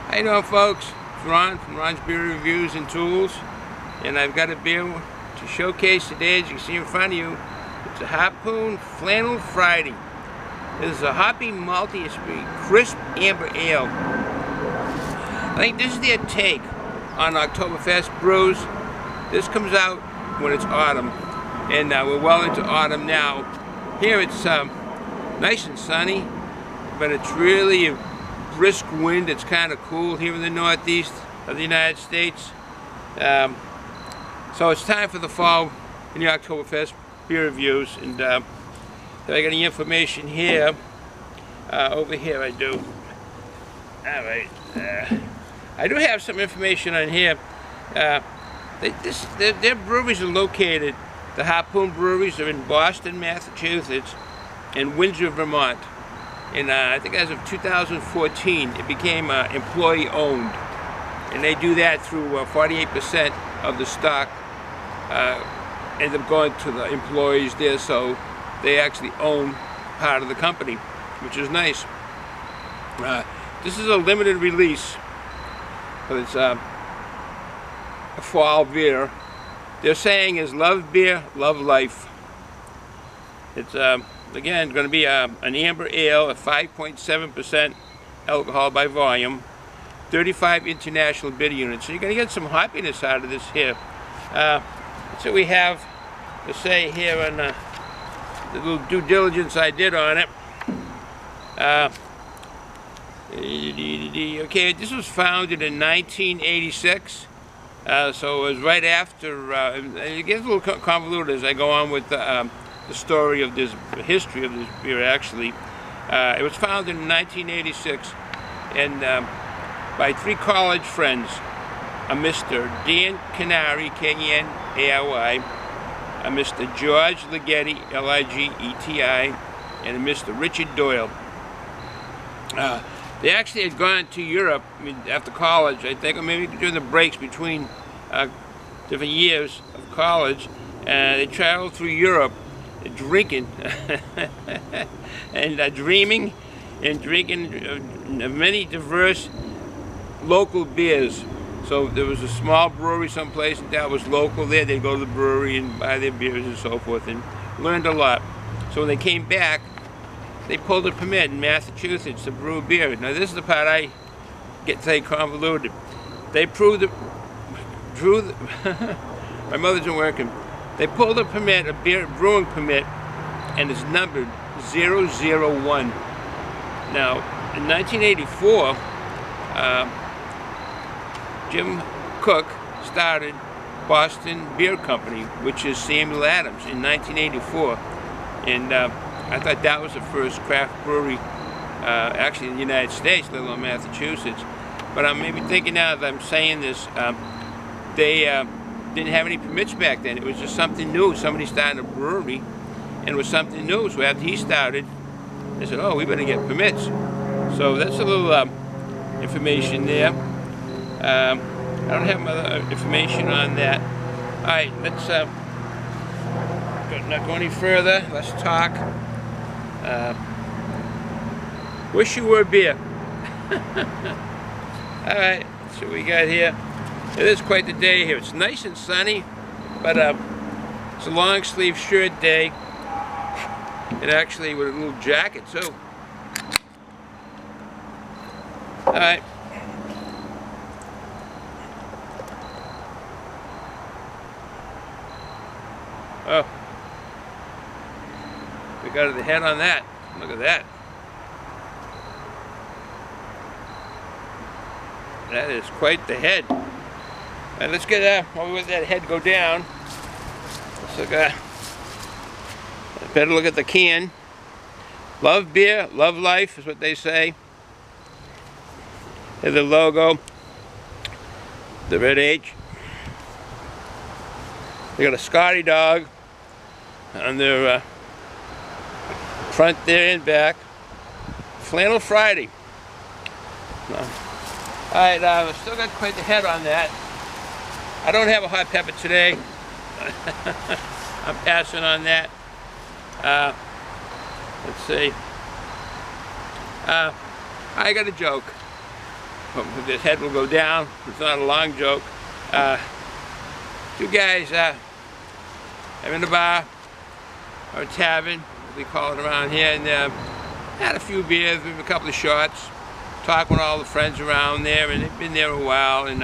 How you doing, folks? It's Ron from Ron's Beer Reviews and Tools, and I've got a beer to showcase today. As you can see in front of you, it's a Harpoon Flannel Friday. This is a hoppy, malty, crisp amber ale. I think this is their take on Oktoberfest brews. This comes out when it's autumn, and we're well into autumn now. Here it's nice and sunny, but it's really a brisk wind. It's kind of cool here in the northeast of the United States. So it's time for the fall in the Oktoberfest beer reviews, and I got any information here. Over here I do. Alright, I do have some information on here. Their breweries are located, the Harpoon breweries are in Boston, Massachusetts, and Windsor, Vermont. And I think as of 2014, it became employee-owned, and they do that through 48% of the stock end up going to the employees there, so they actually own part of the company, which is nice. This is a limited release, but it's a fall beer. Their saying is "Love beer, love life." It's again going to be an amber ale, at 5.7% alcohol by volume, 35 international bitter units. So you're going to get some hoppiness out of this here. That's what we have to say here on the little due diligence I did on it. Okay, this was founded in 1986, so it was right after. It gets a little convoluted as I go on with the story of this, the history of this beer. Actually, it was founded in 1986, and by three college friends, a Mr. Dan Canary, K-N-A-R-Y, a Mr. George Ligeti, L-I-G-E-T-I, and a Mr. Richard Doyle. They actually had gone to Europe, I mean, after college, I think, or maybe during the breaks between different years of college. They traveled through Europe, drinking and dreaming and drinking many diverse local beers. So there was a small brewery someplace that was local there. They'd go to the brewery and buy their beers and so forth, and learned a lot. So when they came back, they pulled a permit in Massachusetts to brew beer. Now this is the part I get to say convoluted. They my mother's not working. They pulled a permit, a beer brewing permit, and it's numbered 001. Now, in 1984, Jim Cook started Boston Beer Company, which is Samuel Adams, in 1984. And I thought that was the first craft brewery, actually in the United States, let alone Massachusetts. But I'm maybe thinking now that I'm saying this, they didn't have any permits back then. It was just something new. Somebody started a brewery, and it was something new. So after he started, they said, "Oh, we better get permits." So that's a little information there. I don't have other information on that. All right, let's not go any further. Let's talk. Wish you were a beer. All right, so we got here. It is quite the day here. It's nice and sunny, but it's a long sleeve shirt day, and actually with a little jacket too. All right. Oh, we got the head on that. Look at that. That is quite the head. And let's get while we let that head go down, let's look better look at the can. Love beer, love life is what they say. Here's the logo, the red H. They got a Scotty dog on their front there and back. Flannel Friday. Alright, still got quite the head on that. I don't have a hot pepper today. I'm passing on that. Let's see. I got a joke. his head will go down. It's not a long joke. Two guys I'm in a bar or a tavern, as we call it around here, and had a few beers, maybe a couple of shots, talking with all the friends around there, and they've been there a while, and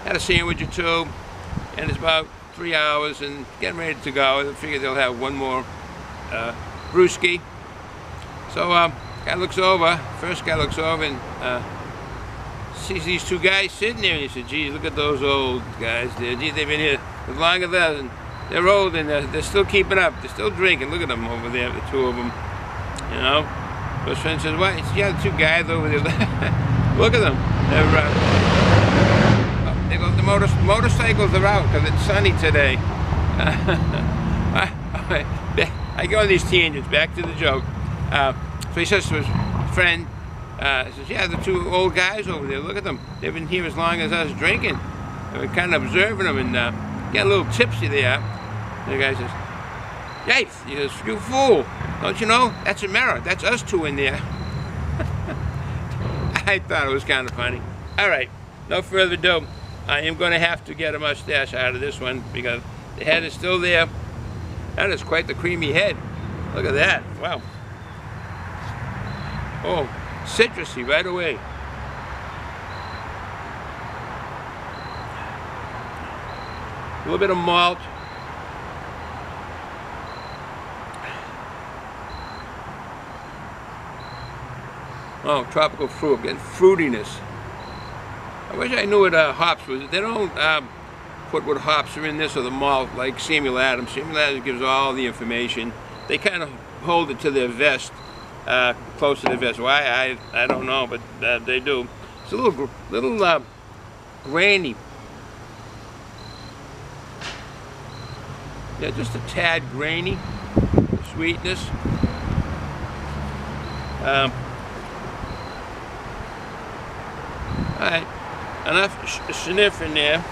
had a sandwich or two, and it's about 3 hours and getting ready to go. I figure they'll have one more brewski. So guy looks over, first guy looks over and sees these two guys sitting there, and he said, geez, look at those old guys there. Geez, they've been here as long as us, and they're old, and they're still keeping up. They're still drinking. Look at them over there, the two of them. You know? So his friend says, what? He says, yeah, the two guys over there. Look at them. They go, the motorcycles are out because it's sunny today. I go on these tangents. Back to the joke. So he says to his friend, he says, yeah, the two old guys over there, look at them. They've been here as long as us drinking. We're kind of observing them and get a little tipsy there. And the guy says, Yikes, he says, you fool. Don't you know? That's a mirror. That's us two in there. I thought it was kind of funny. All right, no further ado. I am going to have to get a mustache out of this one because the head is still there. That is quite the creamy head. Look at that. Wow. Oh, citrusy right away. A little bit of malt. Oh, tropical fruit. I'm getting fruitiness. I wish I knew what hops was. They don't put what hops are in this or the malt like Samuel Adams. Samuel Adams gives all the information. They kind of hold it to their vest, close to their vest. Why? I don't know, but they do. It's a little grainy. Yeah, just a tad grainy. Sweetness. Alright, enough sniff in there.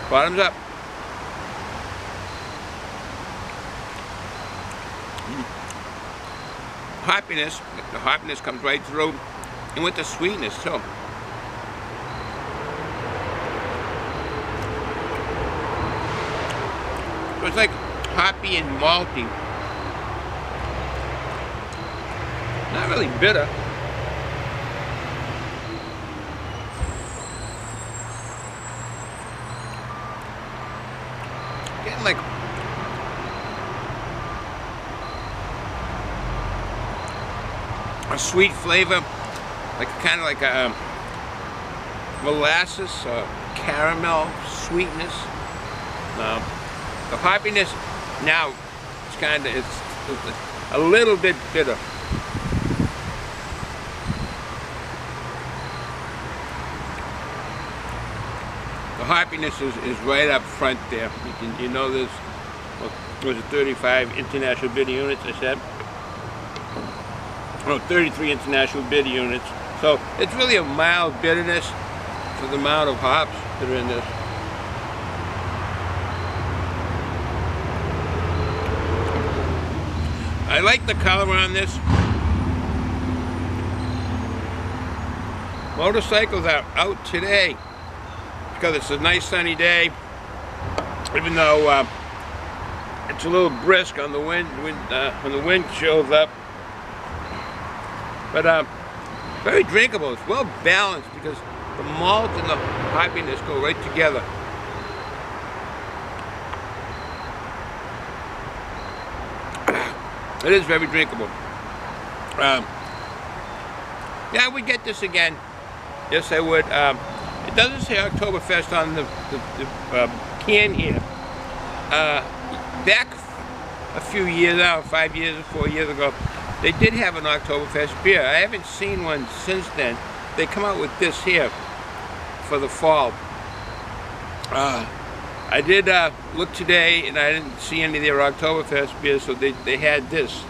Bottoms up. Hoppiness, the hoppiness comes right through, and with the sweetness too. So it's like hoppy and malty. Not really bitter. Getting like a sweet flavor, like kind of like a molasses, caramel sweetness. The hoppiness now it's a little bit bitter. The hoppiness is right up front there. You know there's, what was it, 35 international bid units, I said? Oh, 33 international bid units. So it's really a mild bitterness for the amount of hops that are in this. I like the color on this. Motorcycles are out today because it's a nice sunny day, even though it's a little brisk on the wind when the wind shows up. But very drinkable. It's well balanced because the malt and the hoppiness go right together. It is very drinkable. Yeah, I would get this again. Yes, I would. It doesn't say Oktoberfest on the can here. Back a few years now, 5 years or 4 years ago, they did have an Oktoberfest beer. I haven't seen one since then. They come out with this here for the fall. I did look today and I didn't see any of their Oktoberfest beers, so they had this.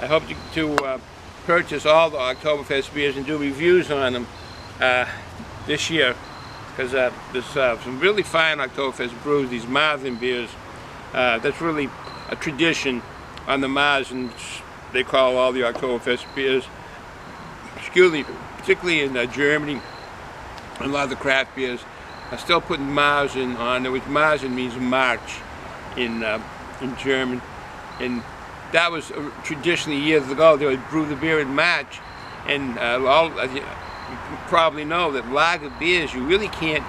I hope to purchase all the Oktoberfest beers and do reviews on them this year, because there's some really fine Oktoberfest brews, these Marzen beers. That's really a tradition on the Marzen. They call all the Oktoberfest beers, excuse me, particularly in Germany, a lot of the craft beers are still putting Marzen on it, which Marzen means March in German. And that was traditionally years ago, they would brew the beer in March. And as you probably know, that lager beers, you really can't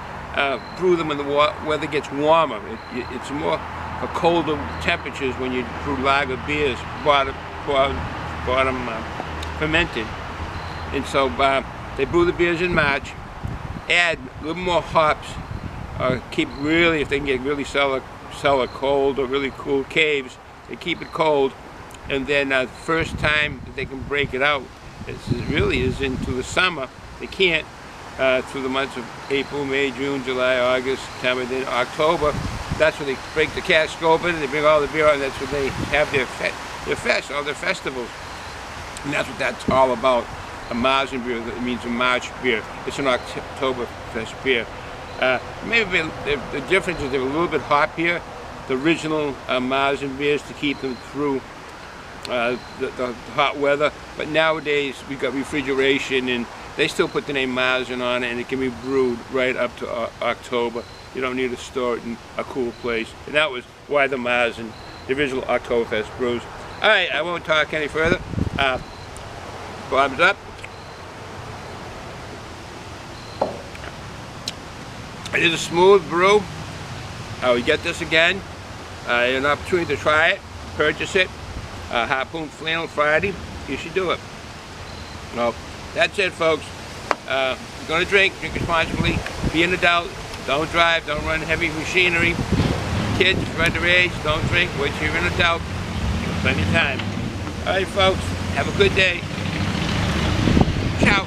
brew them when the weather gets warmer. It's more for colder temperatures when you brew lager beers, bottom fermented. And so they brew the beers in March, add a little more hops, keep really, if they can get really cellar cold or really cool caves, they keep it cold, and then the first time that they can break it out really is into the summer. They can't through the months of April, May, June, July, August, September, then October. That's when they break the cask open and they bring all the beer out, and that's when they have their festivals. And that's what that's all about. A Marzen beer, that means a March beer. It's an Oktoberfest beer. Maybe the difference is they're a little bit hoppier, the original Marzen beers, to keep them through the hot weather. But nowadays we've got refrigeration, and they still put the name Marzen on it, and it can be brewed right up to October. You don't need to store it in a cool place. And that was why the Marzen, the original Oktoberfest brews. All right, I won't talk any further. Bottoms up. It is a smooth brew. I will get this again. An opportunity to try it, purchase it. Harpoon Flannel Friday. You should do it. Well, that's it, folks. If you're going to drink responsibly. Be an adult. Don't drive. Don't run heavy machinery. Kids, underage, don't drink. Wait till you're an adult. Plenty of time. All right, folks. Have a good day. Ciao.